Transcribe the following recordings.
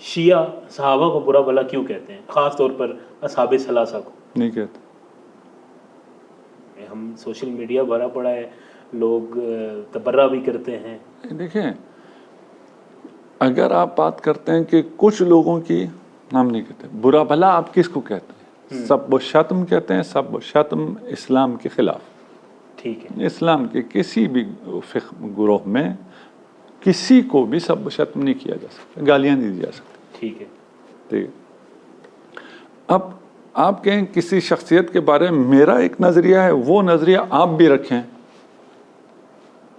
شیعہ صحابہ کو برا بھلا کیوں کہتے ہیں، خاص طور پر اصحاب ثلاثہ کو؟ نہیں کہتے. ہم سوشل میڈیا بھرا پڑا ہے، لوگ تبرہ بھی کرتے ہیں. دیکھیں اگر آپ بات کرتے ہیں کہ کچھ لوگوں کی، ہم نہیں کہتے برا بھلا. آپ کس کو کہتے ہیں؟ سب و شتم کہتے ہیں. سب و شتم اسلام کے خلاف. ٹھیک ہے. اسلام کے کسی بھی گروہ میں کسی کو بھی سب و شتم نہیں کیا جا سکتا، گالیاں نہیں دی جا سکتی. ٹھیک ہے. ٹھیک ہے. اب آپ کہیں کسی شخصیت کے بارے میں میرا ایک نظریہ ہے، وہ نظریہ آپ بھی رکھیں،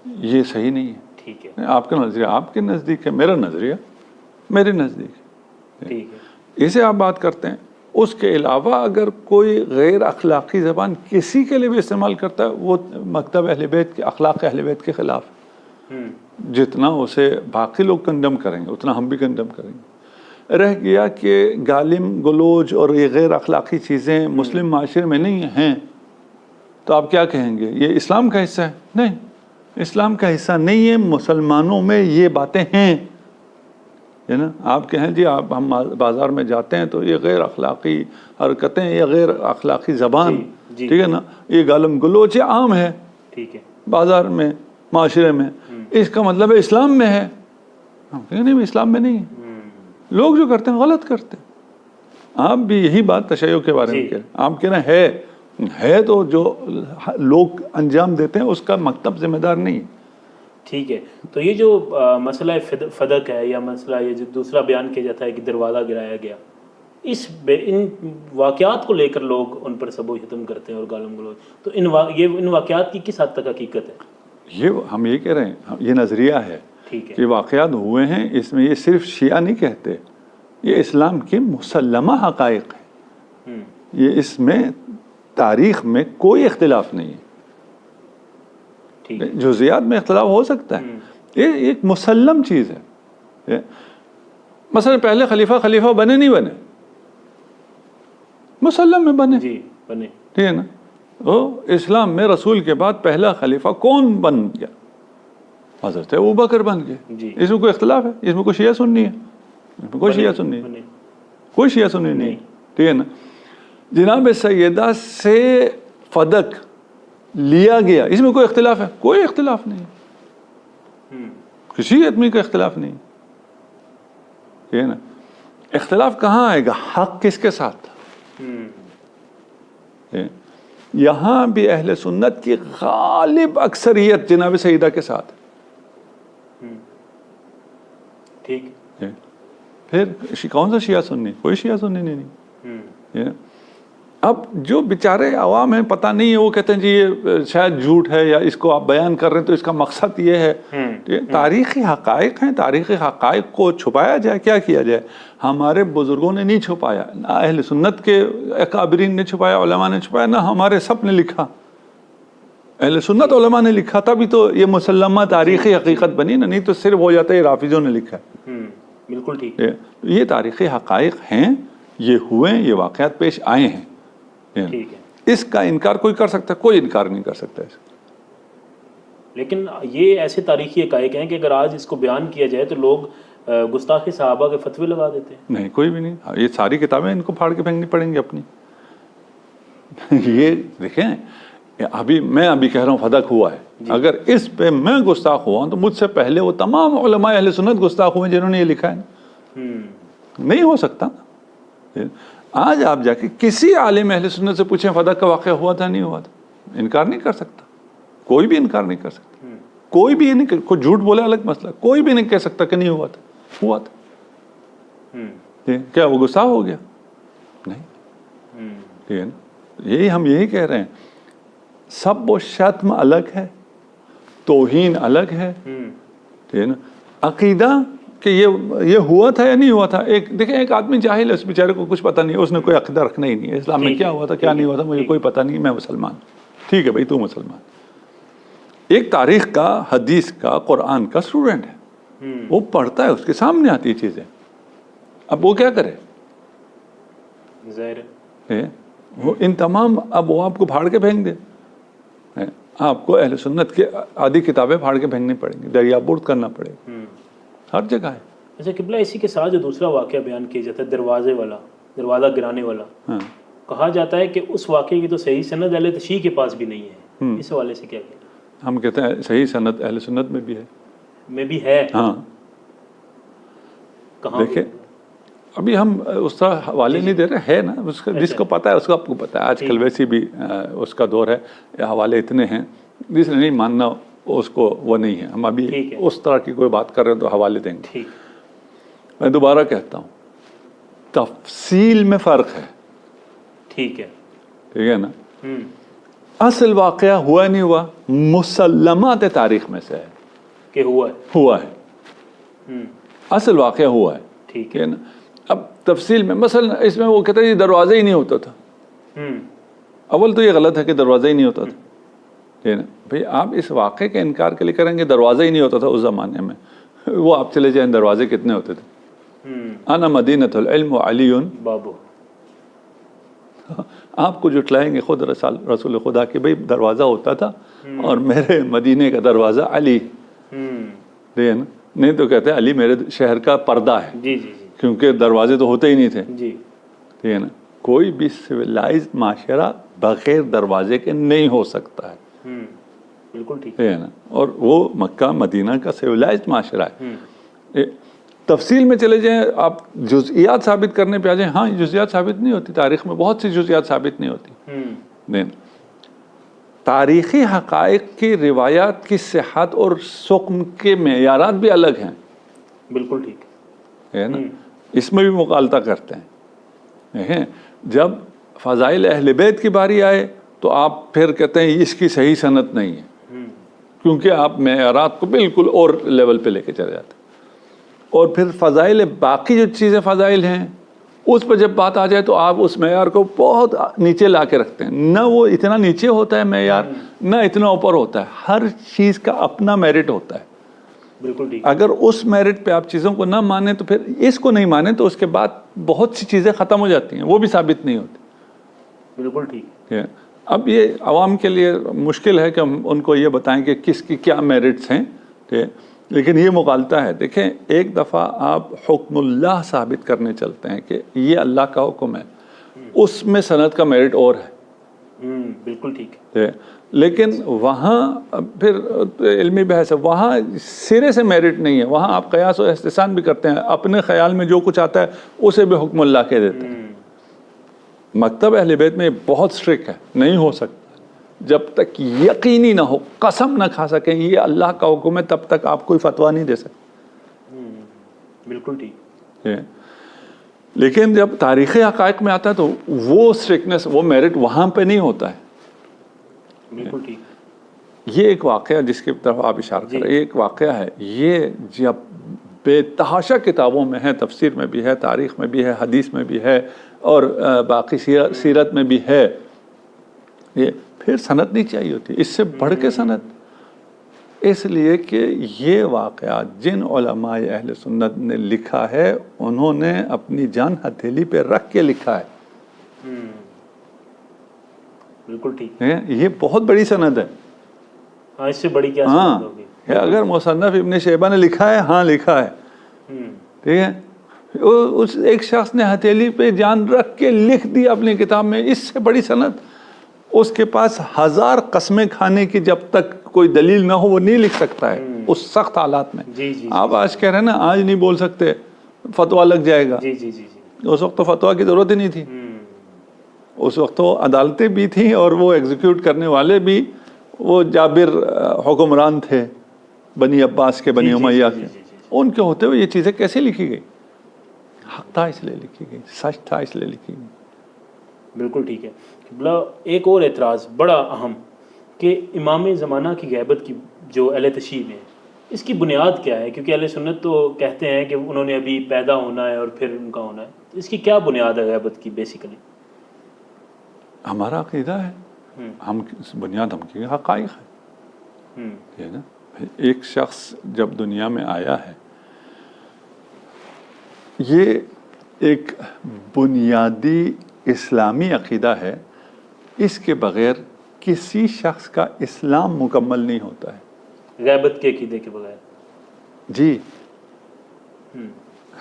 یہ صحیح نہیں ہے. ٹھیک ہے. آپ کا نظریہ آپ کے نزدیک ہے، میرا نظریہ میرے نزدیک ہے. ٹھیک ہے. اسے آپ بات کرتے ہیں. اس کے علاوہ اگر کوئی غیر اخلاقی زبان کسی کے لیے بھی استعمال کرتا ہے، وہ مکتب اہل بیت کے اخلاق اہل بیت کے خلاف. جتنا اسے باقی لوگ کنڈم کریں گے اتنا ہم بھی کنڈم کریں گے. رہ گیا کہ گالم گلوچ اور یہ غیر اخلاقی چیزیں مسلم معاشرے میں نہیں ہیں، تو آپ کیا کہیں گے؟ یہ اسلام کا حصہ ہے؟ نہیں، اسلام کا حصہ نہیں ہے. مسلمانوں میں یہ باتیں ہیں، ہے نا. آپ کہیں جی آپ ہم بازار میں جاتے ہیں تو یہ غیر اخلاقی حرکتیں، یہ غیر اخلاقی زبان، ٹھیک ہے نا، یہ گالم گلوچ یہ عام ہے. ٹھیک ہے. بازار میں، معاشرے میں، اس کا مطلب ہے اسلام میں ہے. ہم کہیں نہیں، اسلام میں نہیں ہے. لوگ جو کرتے ہیں غلط کرتے ہیں. آپ بھی یہی بات تشیع کے بارے میں کہہ رہے ہیں. آپ کہہ رہے ہیں ہے تو جو لوگ انجام دیتے ہیں اس کا مکتب ذمہ دار نہیں ہے. ٹھیک ہے. تو یہ جو مسئلہ فدق ہے یا مسئلہ یہ جو دوسرا بیان کیا جاتا ہے کہ دروازہ گرایا گیا، ان واقعات کو لے کر لوگ ان پر سب و شتم کرتے ہیں اور گالم گلوچ، تو ان واقعات کی کس حد تک حقیقت ہے؟ یہ ہم یہ کہہ رہے ہیں، یہ نظریہ ہے. ٹھیک ہے. یہ واقعات ہوئے ہیں. اس میں یہ صرف شیعہ نہیں کہتے، یہ اسلام کے مسلمہ حقائق ہیں. یہ اس میں تاریخ میں کوئی اختلاف نہیں ہے. جزیات میں اختلاف ہو سکتا ہے، یہ ایک مسلم چیز ہے. مثلا پہلے خلیفہ بنے نہیں بنے، مسلم میں بنے. جی بنے. ٹھیک ہے نا. اسلام میں رسول کے بعد پہلا خلیفہ کون بن گیا؟ حضرت ابوبکر بن گئے. اس میں کوئی اختلاف ہے؟ اس میں کوئی شیعہ سنی ہے؟ اس میں کوئی شیعہ سنی ہے؟ کوئی شیعہ سنی نہیں. ٹھیک ہے نا. جناب سیدہ سے فدق لیا گیا، اس میں کوئی اختلاف ہے؟ کوئی اختلاف نہیں. کسی آدمی کا اختلاف نہیں. ٹھیک ہے نا. اختلاف کہاں آئے گا؟ حق کس کے ساتھ؟ یہاں بھی اہل سنت کی غالب اکثریت جناب سیدہ کے ساتھ. ٹھیک. پھر کون سا شیعہ سنی؟ کوئی شیعہ سنی نہیں. اب جو بیچارے عوام ہیں پتہ نہیں ہے، وہ کہتے ہیں جی یہ شاید جھوٹ ہے یا اس کو آپ بیان کر رہے ہیں تو اس کا مقصد یہ ہے. تاریخی حقائق ہیں، تاریخی حقائق کو چھپایا جائے، کیا کیا جائے؟ ہمارے بزرگوں نے نہیں چھپایا، نہ اہل سنت کے اکابرین نے چھپایا، علماء نے چھپایا، نہ ہمارے سب نے لکھا. اہل سنت علماء نے لکھا تبھی تو یہ مسلمہ تاریخی حقیقت بنی نا، نہیں تو صرف ہو جاتا ہے رافضوں نے لکھا ہے. بالکل ٹھیک. یہ تاریخی حقائق ہیں، یہ ہوئے، یہ واقعات پیش آئے ہیں. ٹھیک ہے. اس کا انکار کوئی کر سکتا ہے؟ کوئی انکار نہیں کر سکتا اس. لیکن یہ ایسے تاریخی حقائق ہیں کہ اگر آج اس کو بیان کیا جائے تو لوگ گستاخی صحابہ کے فتوے لگا دیتے ہیں. نہیں، کوئی بھی نہیں. یہ ساری کتابیں ان کو پھاڑ کے پھینکنی پڑیں گی اپنی. یہ دیکھیں میں ابھی کہہ رہا ہوں فدق ہوا ہے. اگر اس پہ میں گستاخ ہوا ہوں تو مجھ سے پہلے وہ تمام علماء اہل سنت گستاخ ہوئے جنہوں نے یہ لکھا ہے. نہیں ہو سکتا. آج آپ جا کے کسی عالم اہل سنت سے پوچھیں فدق کا واقعہ ہوا تھا نہیں ہوا تھا، انکار نہیں کر سکتا. کوئی بھی انکار نہیں کر سکتا. کوئی بھی نہیں، کوئی جھوٹ بولے الگ مسئلہ، کوئی بھی نہیں کہہ سکتا کہ نہیں ہوا تھا. ہوا تھا. کیا وہ گستاخ ہو گیا؟ نہیں. ٹھیک ہے نا. ہم یہی کہہ رہے ہیں، سب و شتم الگ ہے، توہین الگ ہے. ٹھیک ہے نا. عقیدہ کہ یہ ہوا تھا یا نہیں ہوا تھا. دیکھیں ایک آدمی جاہل ہے، اس بیچارے کو کچھ پتہ نہیں ہے، اس نے کوئی عقیدہ رکھنا ہی نہیں ہے. اسلام میں کیا ہوا تھا کیا نہیں ہوا تھا مجھے کوئی پتہ نہیں، میں مسلمان. ٹھیک ہے بھائی، تو مسلمان. ایک تاریخ کا، حدیث کا، قرآن کا اسٹوڈنٹ ہے، وہ پڑھتا ہے، اس کے سامنے آتی ہے چیزیں. اب وہ کیا کرے؟ وہ ان تمام، اب وہ آپ کو پھاڑ کے پھینک دے. آپ کو اہل سنت کے آدھی کتابیں پھاڑ کے پھینکنی پڑیں گی، دریا برد کرنا پڑے گا. ہر جگہ ہے. اچھا قبلہ، اسی کے ساتھ جو دوسرا واقعہ بیان کیا جاتا ہے دروازہ گرانے والا، ہاں کہا جاتا ہے کہ اس واقعے کی تو صحیح سند اہل تشیع کے پاس بھی نہیں ہے، اس حوالے سے کیا کہنا؟ ہم کہتے ہیں صحیح سند اہل سنت میں بھی ہے. میں بھی ہے. ہاں کہاں؟ دیکھیں ابھی ہم اس کا حوالے نہیں دے رہے، ہے نا اس کا، جس کو پتہ ہے اس کو آپ کو پتہ ہے. آج کل ویسے بھی اس کا دور ہے، حوالے اتنے ہیں، جس نے نہیں ماننا اس کو وہ نہیں ہے. ہم ابھی اس طرح کی کوئی بات کر رہے ہیں تو حوالے دیں گے. میں دوبارہ کہتا ہوں، تفصیل میں فرق ہے. ٹھیک ہے نا. اصل واقعہ ہوا نہیں ہوا، مسلمات تاریخ میں سے ہے کہ ہوا ہے. اصل واقعہ ہوا ہے. ٹھیک ہے نا. اب تفصیل میں مثلا اس میں وہ کہتا ہے یہ دروازہ ہی نہیں ہوتا تھا. اول تو یہ غلط ہے کہ دروازہ ہی نہیں ہوتا تھا. ہے نا. بھئی آپ اس واقعے کے انکار کے لیے کریں گے دروازہ ہی نہیں ہوتا تھا اس زمانے میں، وہ آپ چلے جائیں دروازے کتنے ہوتے تھے. انا مدینۃ العلم وعلی بابو. آپ کو جٹلائیں گے خود رسول خدا کہ بھئی دروازہ ہوتا تھا اور میرے مدینے کا دروازہ علی. نہیں تو کہتے ہیں علی میرے شہر کا پردہ ہے. جی جی جی. کیونکہ دروازے تو ہوتے ہی نہیں تھے. جی. ٹھیک ہے نا. کوئی بھی سویلائزڈ معاشرہ بغیر دروازے کے نہیں ہو سکتا ہے. بالکل ٹھیک ہے نا. اور وہ مکہ مدینہ کا سویلائزڈ معاشرہ ہے. تفصیل میں چلے جائیں، آپ جزئیات ثابت کرنے پہ آ جائیں، ہاں جزئیات ثابت نہیں ہوتی. تاریخ میں بہت سی جزئیات ثابت نہیں ہوتی. نہیں، تاریخی حقائق کی روایات کی صحت اور سقم کے معیارات بھی الگ ہیں. بالکل ٹھیک ہے نا. اس میں بھی مغالطہ کرتے ہیں. دیکھیں جب فضائل اہل بیت کی باری آئے تو آپ پھر کہتے ہیں اس کی صحیح سند نہیں ہے، کیونکہ آپ معیارات کو بالکل اور لیول پہ لے کے چلے جاتے ہیں. اور پھر فضائل باقی جو چیزیں فضائل ہیں اس پہ جب بات آ جائے تو آپ اس معیار کو بہت نیچے لا کے رکھتے ہیں. نہ وہ اتنا نیچے ہوتا ہے معیار، نہ اتنا اوپر ہوتا ہے. ہر چیز کا اپنا میرٹ ہوتا ہے. بالکل ٹھیک. اگر اس میرٹ پہ آپ چیزوں کو نہ مانیں تو پھر اس کو نہیں مانیں تو اس کے بعد بہت سی چیزیں ختم ہو جاتی ہیں، وہ بھی ثابت نہیں ہوتی. بالکل ٹھیک. اب یہ عوام کے لیے مشکل ہے کہ ہم ان کو یہ بتائیں کہ کس کی کیا میرٹس ہیں. لیکن یہ مغالطہ ہے. دیکھیں ایک دفعہ آپ حکم اللہ ثابت کرنے چلتے ہیں کہ یہ اللہ کا حکم ہے، اس میں سند کا میرٹ اور ہے. بالکل ٹھیک. لیکن وہاں پھر علمی بحث ہے، وہاں سرے سے میرٹ نہیں ہے. وہاں آپ قیاس و استحسان بھی کرتے ہیں، اپنے خیال میں جو کچھ آتا ہے اسے بھی حکم اللہ کہہ دیتے ہیں. مکتب اہل بیت میں بہت سٹرک ہے، نہیں ہو سکتا جب تک یقینی نہ ہو، قسم نہ کھا سکیں یہ اللہ کا حکم ہے تب تک آپ کوئی فتویٰ نہیں دے سکتے. بالکل ٹھیک. لیکن جب تاریخی حقائق میں آتا ہے تو وہ سٹرکنس، وہ میرٹ وہاں پہ نہیں ہوتا ہے. بالکل ٹھیک. یہ ایک واقعہ جس کی طرف آپ اشارہ کر رہے ہیں، ایک واقعہ ہے یہ جب بے تحاشا کتابوں میں ہے، تفسیر میں بھی ہے، تاریخ میں بھی ہے، حدیث میں بھی ہے، اور باقی سیرت میں بھی ہے. یہ پھر سند نہیں چاہیے ہوتی، اس سے بڑھ کے سند. اس لیے کہ یہ واقعات جن علماء اہل سنت نے لکھا ہے انہوں نے اپنی جان ہتھیلی پہ رکھ کے لکھا ہے. بالکل ٹھیک. یہ بہت بڑی سند ہے. ہاں اس سے بڑی کیا سند ہوگی. اگر مصنف ابن شیبہ نے لکھا ہے، ہاں لکھا ہے، ٹھیک ہے، اس ایک شخص نے ہتھیلی پہ جان رکھ کے لکھ دی اپنی کتاب میں، اس سے بڑی سند. اس کے پاس 1000 قسمیں کھانے کی جب تک کوئی دلیل نہ ہو وہ نہیں لکھ سکتا ہے اس سخت حالات میں. آپ آج کہہ رہے ہیں نا آج نہیں بول سکتے، فتویٰ لگ جائے گا. اس وقت تو فتویٰ کی ضرورت ہی نہیں تھی. اس وقت تو عدالتیں بھی تھیں اور وہ ایگزیکیوٹ کرنے والے بھی وہ جابر حکمران تھے بنی عباس کے، بنی امیہ کے. ان کے ہوتے ہوئے یہ چیزیں کیسے لکھی گئی؟ حق تھا اس لیے لکھی گئی، سچ تھا اس لیے لکھی گئی. بالکل ٹھیک ہے. ایک اور اعتراض بڑا اہم کہ امام زمانہ کی غیبت کی جو اہل تشیع میں اس کی بنیاد کیا ہے؟ کیونکہ اہل سنت تو کہتے ہیں کہ انہوں نے ابھی پیدا ہونا ہے اور پھر ان کا ہونا ہے. اس کی کیا بنیاد ہے غیبت کی بیسیکلی؟ ہمارا عقیدہ ہے، ہم بنیاد ہم کی حقائق ہے نا. ایک شخص جب دنیا میں آیا ہے، یہ ایک بنیادی اسلامی عقیدہ ہے. اس کے بغیر کسی شخص کا اسلام مکمل نہیں ہوتا ہے. غیبت کے عقیدے کے بغیر؟ جی.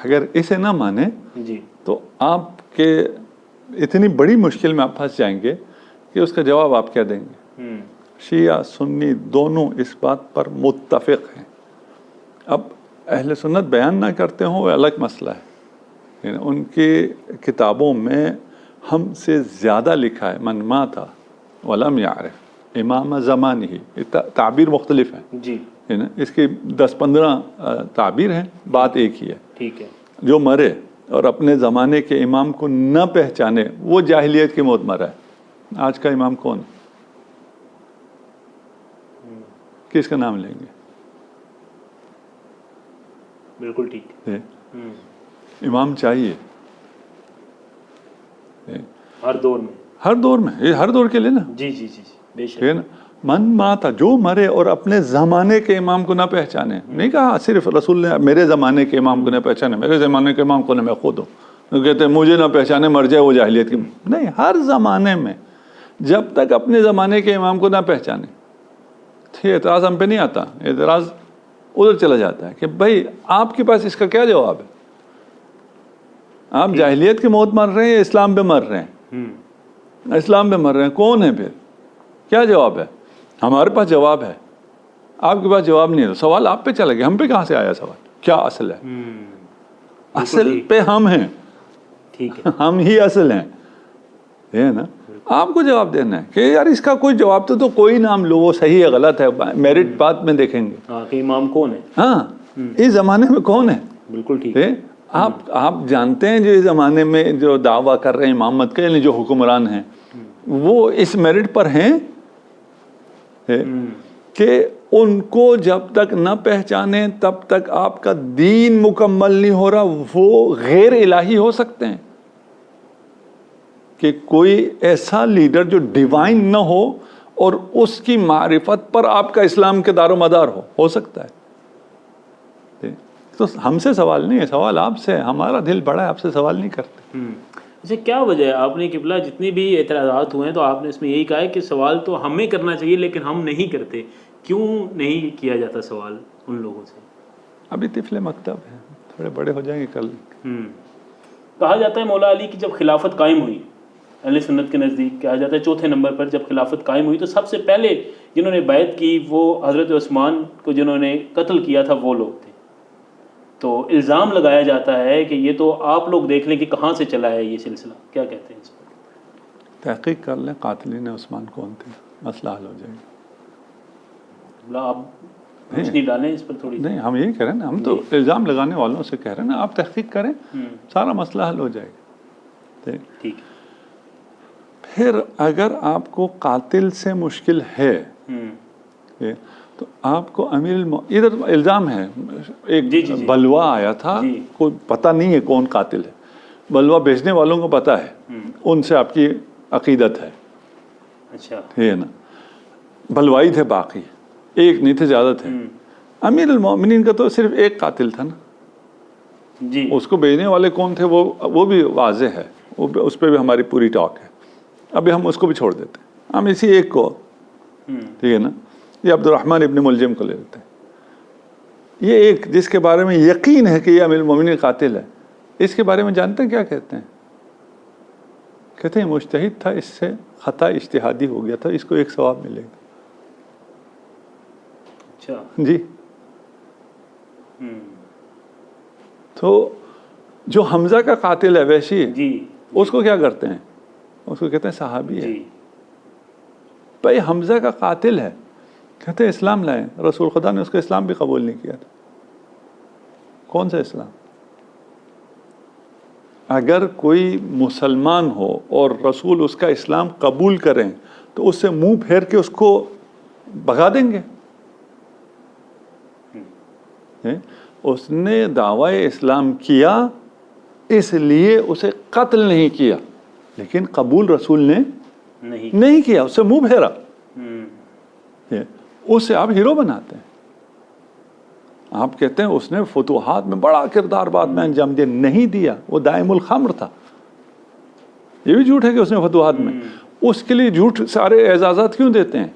اگر اسے نہ مانے جی تو آپ کے اتنی بڑی مشکل میں آپ پھنس جائیں گے کہ اس کا جواب آپ کیا دیں گے؟ شیعہ سنی دونوں اس بات پر متفق ہیں. اب اہل سنت بیان نہ کرتے ہوں وہ الگ مسئلہ ہے، یعنی ان کی کتابوں میں ہم سے زیادہ لکھا ہے من مات ولم یعرف امام زمانہ، تعبیر مختلف ہیں جی اس کی 10-15 تعبیر ہیں، بات ایک ہی ہے. ٹھیک ہے. جو مرے اور اپنے زمانے کے امام کو نہ پہچانے وہ جاہلیت کی موت مرا ہے. آج کا امام کون ہے؟ کس کا نام لیں گے؟ بالکل ٹھیک ہے. امام چاہیے ہر دور میں، ہر دور میں، یہ ہر دور کے لیے نا. جی جی جی بے شک. ہے نا. من ماتا، جو مرے اور اپنے زمانے کے امام کو نہ پہچانے. نہیں کہا صرف رسول نے میرے زمانے کے امام کو نہ پہچانے، میرے زمانے کے امام کو نہ، میں خود ہوں. کہتے ہیں مجھے نہ پہچانے مر جائے وہ جاہلیت کی. نہیں، ہر زمانے میں جب تک اپنے زمانے کے امام کو نہ پہچانے. اعتراض ہم پہ نہیں آتا، اعتراض ادھر چلا جاتا ہے کہ بھائی آپ کے پاس اس کا کیا جواب ہے؟ آپ جاہلیت کی موت مر رہے ہیں، اسلام پہ مر رہے ہیں. اسلام پہ مر رہے ہیں، کون ہے پھر؟ کیا جواب ہے؟ ہمارے پاس جواب ہے، آپ کے پاس جواب نہیں ہے. سوال آپ پہ چلا گیا، ہم پہ کہاں سے آیا سوال؟ کیا اصل ہے؟ اصل پہ ہم ہیں. ٹھیک ہے. ہم ہی اصل ہیں، ہے نا. آپ کو جواب دینا ہے کہ یار اس کا کوئی جواب تو کوئی نام لو، وہ صحیح ہے غلط ہے، میرٹ بعد میں دیکھیں گے. ہاں کہ امام کون ہے. ہاں اس زمانے میں کون ہے؟ بالکل ٹھیک ہے. آپ جانتے ہیں جو اس زمانے میں جو دعویٰ کر رہے ہیں امامت کے، یعنی جو حکمران ہیں وہ اس میرٹ پر ہیں کہ ان کو جب تک نہ پہچانے تب تک آپ کا دین مکمل نہیں ہو رہا. وہ غیر الہی ہو سکتے ہیں کہ کوئی ایسا لیڈر جو ڈیوائن نہ ہو اور اس کی معرفت پر آپ کا اسلام کے دار و مدار ہو سکتا ہے. تو ہم سے سوال نہیں ہے، سوال آپ سے. ہمارا دل بڑا ہے، آپ سے سوال نہیں کرتے. اچھا کیا وجہ ہے؟ آپ نے قبلہ جتنے بھی اعتراضات ہوئے ہیں تو آپ نے اس میں یہی کہا ہے کہ سوال تو ہمیں کرنا چاہیے لیکن ہم نہیں کرتے. کیوں نہیں کیا جاتا سوال ان لوگوں سے؟ ابھی طفل مکتب ہے، تھوڑے بڑے ہو جائیں گے کل. کہا جاتا ہے مولا علی کی جب خلافت قائم ہوئی، اہل سنت کے نزدیک کہا جاتا ہے چوتھے نمبر پر جب خلافت قائم ہوئی تو سب سے پہلے جنہوں نے بیعت کی وہ حضرت عثمان کو جنہوں نے قتل کیا تھا وہ لوگ تھے. تو الزام لگایا جاتا ہے کہ یہ تو آپ لوگ دیکھ لیں کہ کہاں سے چلا ہے یہ سلسلہ. کیا کہتے ہیں اس پر؟ تحقیق کر لیں قاتلین عثمان کون تھے، مسئلہ حل ہو جائے گا. آپ روشنی ڈالیں اس پر تھوڑی. نہیں، ہم یہی کہہ رہے ہیں نا، ہم تو الزام لگانے والوں سے کہہ رہے ہیں نا. آپ تحقیق کریں، سارا مسئلہ حل ہو جائے گا. ٹھیک ہے. پھر اگر آپ کو قاتل سے مشکل ہے تو آپ کو ادھر الزام ہے. ایک بلوا آیا تھا، کوئی پتہ نہیں ہے کون قاتل ہے. بلوا بیچنے والوں کو پتہ ہے، ان سے آپ کی عقیدت ہے. اچھا ہے نا. بلوائی تھے، باقی ایک نہیں تھے، زیادہ تھے. امیر المومنین کا تو صرف ایک قاتل تھا نا. جی اس کو بیچنے والے کون تھے وہ بھی واضح ہے، اس پہ بھی ہماری پوری ٹاک ہے. ابھی ہم اس کو بھی چھوڑ دیتے ہیں، ہم اسی ایک کو، ٹھیک ہے نا. یہ عبد الرحمن ابن ملجم کو لے لیتے ہیں. یہ ایک جس کے بارے میں یقین ہے کہ یہ امیر المومنین قاتل ہے، اس کے بارے میں جانتے ہیں کیا کہتے ہیں؟ کہتے ہیں مجتہد تھا، اس سے خطا اجتہادی ہو گیا تھا، اس کو ایک ثواب ملے گا. اچھا جی. تو جو حمزہ کا قاتل ہے وحشی، جی اس کو کیا کرتے ہیں؟ اس کو کہتے ہیں صحابی ہے. بھائی حمزہ کا قاتل ہے، کہتے ہیں اسلام لائیں. رسول خدا نے اس کا اسلام بھی قبول نہیں کیا تھا. کون سا اسلام؟ اگر کوئی مسلمان ہو اور رسول اس کا اسلام قبول کریں تو اس سے منہ پھیر کے اس کو بھگا دیں گے. اس نے دعوی اسلام کیا اس لیے اسے قتل نہیں کیا، لیکن قبول رسول نے نہیں کیا، اس سے منہ پھیرا. اسے آپ ہیرو بناتے ہیں. آپ کہتے ہیں اس نے فتوحات میں بڑا کردار بعد میں انجام دیا. نہیں دیا، وہ دائم الخمر تھا. یہ بھی جھوٹ ہے کہ اس نے فتوحات میں، اس کے لیے جھوٹ سارے اعزازات کیوں دیتے ہیں؟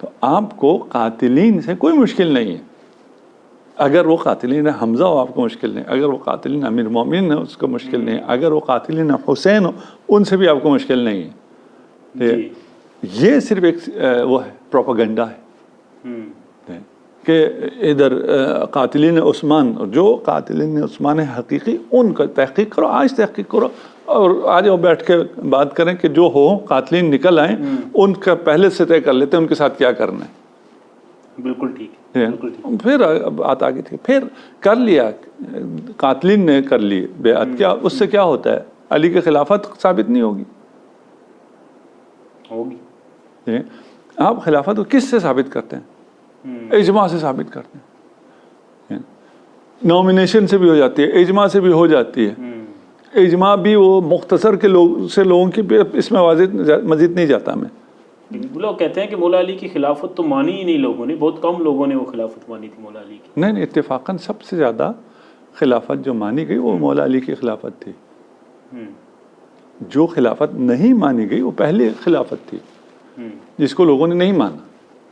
تو آپ کو قاتلین سے کوئی مشکل نہیں ہے. اگر وہ قاتلین حمزہ ہو آپ کو مشکل نہیں، اگر وہ قاتلین امیر مومنین ہے اس کو مشکل نہیں، اگر وہ قاتلین حسین ہو ان سے بھی آپ کو مشکل نہیں ہے. جی یہ صرف ایک وہ ہے پروپیگنڈا ہے کہ ادھر قاتلین عثمان، جو قاتلین عثمان حقیقی ان کا تحقیق کرو، آج تحقیق کرو اور آج وہ بیٹھ کے بات کریں کہ جو ہو قاتلین نکل آئیں ان کا پہلے سے طے کر لیتے ہیں ان کے ساتھ کیا کرنا ہے. بالکل ٹھیک ہے، بالکل ٹھیک. پھر بات آگے تھی، پھر کر لیا قاتلین نے کر لی بیعت، کیا اس سے کیا ہوتا ہے؟ علی کی خلافت ثابت نہیں ہوگی. ہوگی. آپ خلافت کو کس سے ثابت کرتے ہیں؟ اجماع سے ثابت کرتے ہیں. نومینیشن سے بھی ہو جاتی ہے، اجماع سے بھی ہو جاتی ہے. اجماع بھی وہ مختصر کے لوگوں کی اس میں مزید نہیں جاتا میں. لوگ کہتے ہیں کہ مولا علی کی خلافت تو مانی ہی نہیں لوگوں نے، بہت کم لوگوں نے وہ خلافت مانی تھی مولا علی کی. نہیں اتفاقاً سب سے زیادہ خلافت جو مانی گئی وہ مولا علی کی خلافت تھی. جو خلافت نہیں مانی گئی وہ پہلی خلافت تھی جس کو لوگوں نے نہیں مانا.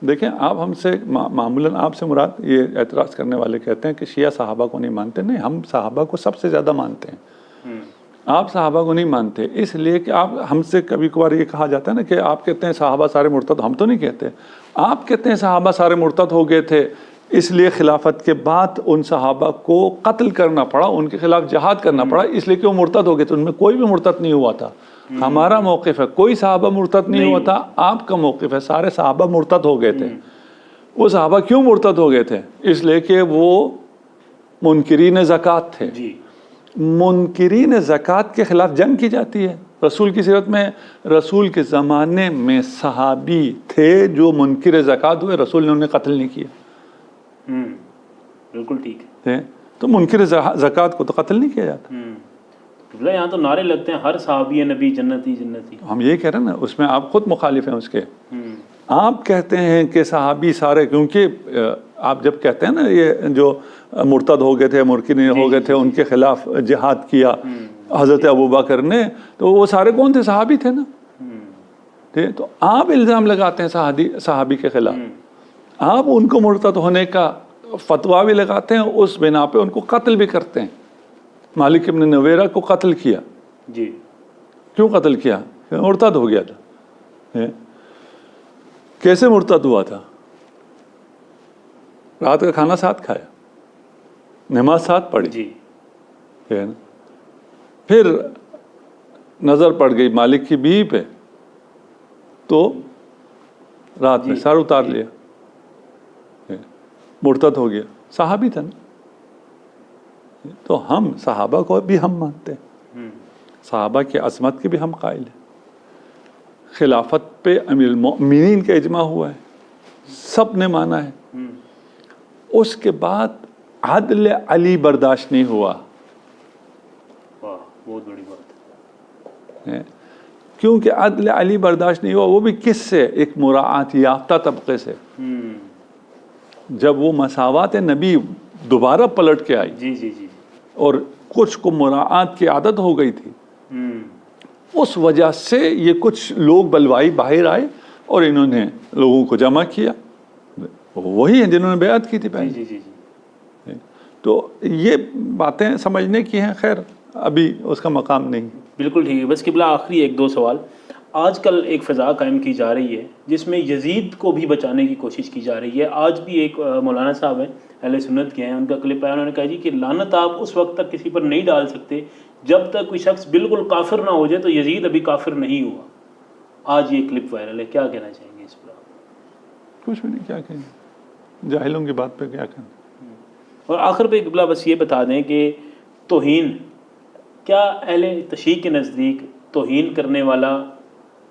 دیکھیں آپ ہم سے معمولاً آپ سے مراد یہ اعتراض کرنے والے کہتے ہیں کہ شیعہ صحابہ کو نہیں مانتے. نہیں، ہم صحابہ کو سب سے زیادہ مانتے ہیں. آپ صحابہ کو نہیں مانتے اس لیے کہ آپ ہم سے کبھی کبھار یہ کہا جاتا ہے نا کہ آپ کہتے ہیں صحابہ سارے مرتد. ہم تو نہیں کہتے. آپ کہتے ہیں صحابہ سارے مرتد ہو گئے تھے اس لیے خلافت کے بعد ان صحابہ کو قتل کرنا پڑا، ان کے خلاف جہاد کرنا پڑا اس لیے کہ وہ مرتد ہو گئے تھے. ان میں کوئی بھی مرتد نہیں ہوا تھا. ہمارا موقف ہے کوئی صحابہ مرتد نہیں ہوا تھا. آپ کا موقف ہے سارے صحابہ مرتد ہو گئے تھے. وہ صحابہ کیوں مرتد ہو گئے تھے؟ اس لیے کہ وہ منکرین زکوٰۃ تھے. منکرین زکوٰۃ کے خلاف جنگ کی جاتی ہے. رسول کی سیرت میں رسول کے زمانے میں صحابی تھے جو منکر زکوٰۃ ہوئے، رسول نے انہیں قتل نہیں کیا. بالکل ٹھیک ہے. تو منکر زکوٰۃ کو تو قتل نہیں کیا جاتا. یہاں تو نعرے لگتے ہیں ہر صحابی نبی جنتی جنتی. ہم یہ کہہ رہے ہیں نا، اس میں آپ خود مخالف ہیں اس کے. آپ کہتے ہیں کہ صحابی سارے، کیونکہ آپ جب کہتے ہیں نا یہ جو مرتد ہو گئے تھے، مرکن ہو گئے تھے، ان کے خلاف جہاد کیا حضرت ابوبکر نے، تو وہ سارے کون تھے؟ صحابی تھے نا. تو آپ الزام لگاتے ہیں صحابی کے خلاف. آپ ان کو مرتد ہونے کا فتویٰ بھی لگاتے ہیں، اس بنا پہ ان کو قتل بھی کرتے ہیں. مالک ابن نویرہ کو قتل کیا. جی کیوں قتل کیا؟ مرتد ہو گیا تھا. کیسے مرتد ہوا تھا؟ رات کا کھانا ساتھ کھایا، نماز ساتھ پڑھی. جی پھر نظر پڑ گئی مالک کی بیوی پہ تو رات میں سر اتار لیا، مرتد ہو گیا. صحابی تھا نا. تو ہم صحابہ کو بھی ہم مانتے ہیں، صحابہ کی عظمت کے بھی ہم قائل ہیں. خلافت پہ امیر المؤمنین کا اجماع ہوا ہے، سب نے مانا ہے. اس کے بعد عدل علی برداشت نہیں ہوا. بہت بڑی بات ہے. کیونکہ عدل علی برداشت نہیں ہوا، وہ بھی کس سے؟ ایک مراعات یافتہ طبقے سے. جب وہ مساوات نبی دوبارہ پلٹ کے آئی جی جی جی اور کچھ کو مراعات کی عادت ہو گئی تھی، اس وجہ سے یہ کچھ لوگ بلوائی باہر آئے اور انہوں نے لوگوں کو جمع کیا. وہی ہیں جنہوں نے بیعت کی تھی پہلے. جی جی جی. تو یہ باتیں سمجھنے کی ہیں، خیر ابھی اس کا مقام نہیں. بالکل ٹھیک ہے. بس قبلہ آخری ایک دو سوال. آج کل ایک فضا قائم کی جا رہی ہے جس میں یزید کو بھی بچانے کی کوشش کی جا رہی ہے. آج بھی ایک مولانا صاحب ہیں اہل سنت کے ہیں، ان کا کلپ آیا، انہوں نے کہا جی کہ لعنت آپ اس وقت تک کسی پر نہیں ڈال سکتے جب تک کوئی شخص بالکل کافر نہ ہو جائے. تو یزید ابھی کافر نہیں ہوا. آج یہ کلپ وائرل ہے، کیا کہنا چاہیں گے اس پر؟ کچھ بھی نہیں، کیا کہیں گے، جاہلوں کی بات پہ کیا کہیں. اور آخر پہ قبلہ بس یہ بتا دیں کہ توہین، کیا اہل تشیع کے نزدیک توہین کرنے والا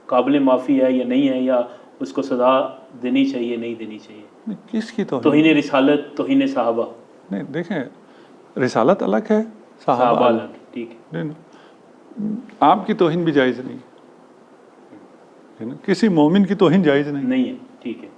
قابل معافی ہے یا نہیں ہے، یا اس کو سزا دینی چاہیے نہیں دینی چاہیے؟ کس کی توہین رسالت، توہین صحابہ؟ نہیں دیکھیں، رسالت الگ ہے، صحابہ الگ. ٹھیک ہے. آپ کی توہین بھی جائز نہیں، کسی مومن کی توہین جائز نہیں ہے. ٹھیک ہے.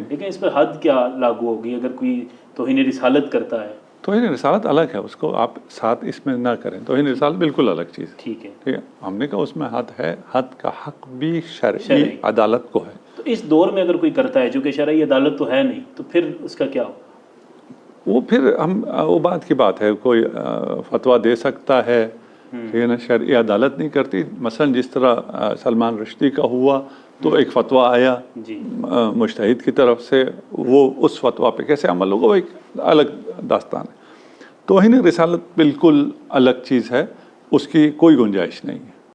لیکن اس پر حد کیا لاگو ہوگی اگر کوئی توہین رسالت کرتا ہے؟ توہین رسالت الگ ہے، اس کو آپ ساتھ اس میں نہ کریں. توہین رسالت بالکل الگ چیز ہے. ٹھیک ہے. ہم نے کہا اس میں حد ہے، حد کا حق بھی شرعی عدالت کو ہے. تو اس دور میں اگر کوئی کرتا ہے جو کہ شرعی عدالت تو ہے نہیں، تو پھر اس کا کیا ہو؟ وہ پھر وہ بات کی بات ہے، کوئی فتویٰ دے سکتا ہے، ٹھیک ہے نا، شرعی عدالت نہیں کرتی. مثلا جس طرح سلمان رشدی کا ہوا تو ایک فتویٰ آیا مجتہد کی طرف سے، وہ اس فتویٰ پہ کیسے عمل ہوگا وہ ایک الگ داستان ہے. توہین رسالت بالکل الگ چیز ہے، اس کی کوئی گنجائش نہیں ہے.